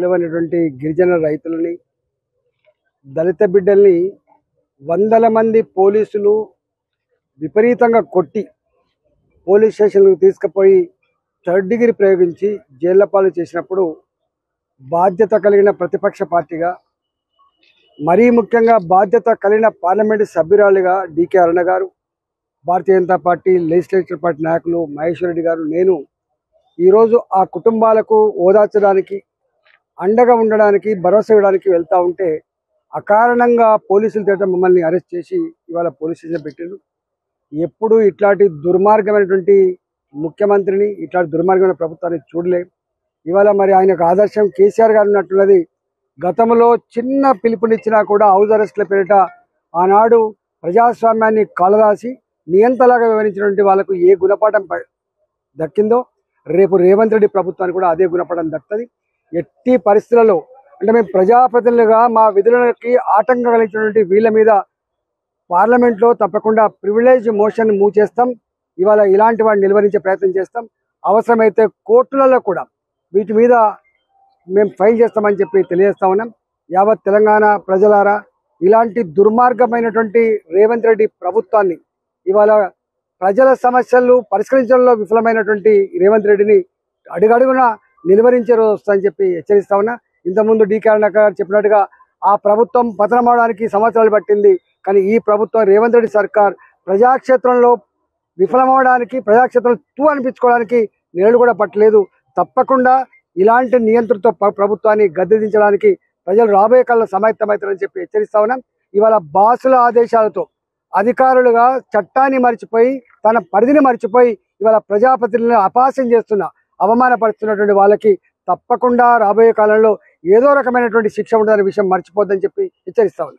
పిలువనటువంటి గిరిజన రైతులని, దళిత బిడ్డల్ని వందల మంది పోలీసులు విపరీతంగా కొట్టి పోలీస్ స్టేషన్లకు తీసుకుపోయి థర్డ్ డిగ్రీ ప్రయోగించి జైళ్ల పాలు చేసినప్పుడు బాధ్యత కలిగిన ప్రతిపక్ష పార్టీగా, మరీ ముఖ్యంగా బాధ్యత కలిగిన పార్లమెంటు సభ్యురాలుగా డికే అరుణ గారు, Bharatiya Janata party legislative party నాయకులు మహేశ్వర్ రెడ్డి గారు, నేను ఈరోజు ఆ కుటుంబాలకు ఓదార్చడానికి, అండగా ఉండడానికి, భరోసా ఇవ్వడానికి వెళ్తూ ఉంటే అకారణంగా పోలీసులు చేత మమ్మల్ని అరెస్ట్ చేసి ఇవాళ పోలీస్ స్టేషన్ పెట్టారు. ఎప్పుడు ఇట్లాంటి దుర్మార్గమైనటువంటి ముఖ్యమంత్రిని, ఇట్లాంటి దుర్మార్గమైన ప్రభుత్వాన్ని చూడలేం. ఇవాళ మరి ఆయనకు ఆదర్శం కేసీఆర్ గారు ఉన్నట్టున్నది. గతంలో చిన్న పిలుపునిచ్చినా కూడా హౌస్ అరెస్ట్ల పేరిట ఆనాడు ప్రజాస్వామ్యాన్ని కాలరాసి నియంతలాగా వివరించినటువంటి వాళ్ళకు ఏ గుణపాఠం దక్కిందో రేపు రేవంత్ రెడ్డి ప్రభుత్వానికి కూడా అదే గుణపాఠం దక్కుతుంది. ఎట్టి పరిస్థితులలో అంటే మేము ప్రజాప్రతినిధులుగా మా విధులకి ఆటంకం కలిగించినటువంటి వీళ్ళ మీద పార్లమెంట్లో తప్పకుండా ప్రివిలేజ్ మోషన్ మూవ్ చేస్తాం. ఇవాళ ఇలాంటి వాడిని నిలువరించే ప్రయత్నం చేస్తాం. అవసరమైతే కోర్టులలో కూడా వీటి మీద మేము ఫైల్ చేస్తామని చెప్పి తెలియజేస్తా ఉన్నాం. యావత్ తెలంగాణ ప్రజలారా, ఇలాంటి దుర్మార్గమైనటువంటి రేవంత్ రెడ్డి ప్రభుత్వాన్ని, ఇవాళ ప్రజల సమస్యలు పరిష్కరించడంలో విఫలమైనటువంటి రేవంత్ రెడ్డిని అడుగడుగున నిలువరించే రోజు వస్తుందని చెప్పి హెచ్చరిస్తా ఉన్నా. ఇంతకుముందు డికే అరుణ గారు చెప్పినట్టుగా ఆ ప్రభుత్వం పతనం అవడానికి సంవత్సరాలు పట్టింది. కానీ ఈ ప్రభుత్వం రేవంత్ రెడ్డి సర్కార్ ప్రజాక్షేత్రంలో విఫలమవడానికి, ప్రజాక్షేత్రంలో తూ అనిపించుకోవడానికి నేడు కూడా పట్టలేదు. తప్పకుండా ఇలాంటి నియంత్రణతో ప్రభుత్వాన్ని గద్దెదించడానికి ప్రజలు రాబోయే కాలంలో సమాయత్తమవుతారని చెప్పి హెచ్చరిస్తా ఉన్నాం. ఇవాళ బాసుల ఆదేశాలతో అధికారులుగా చట్టాన్ని మర్చిపోయి, తన పరిధిని మర్చిపోయి ఇవాళ ప్రజాప్రతినిధులను అపహాస్యం చేస్తున్న, అవమానపరుస్తున్నటువంటి వాళ్ళకి తప్పకుండా రాబోయే కాలంలో ఏదో రకమైనటువంటి శిక్ష ఉండాలనే విషయం మర్చిపోద్దని చెప్పి హెచ్చరిస్తా ఉన్నాం.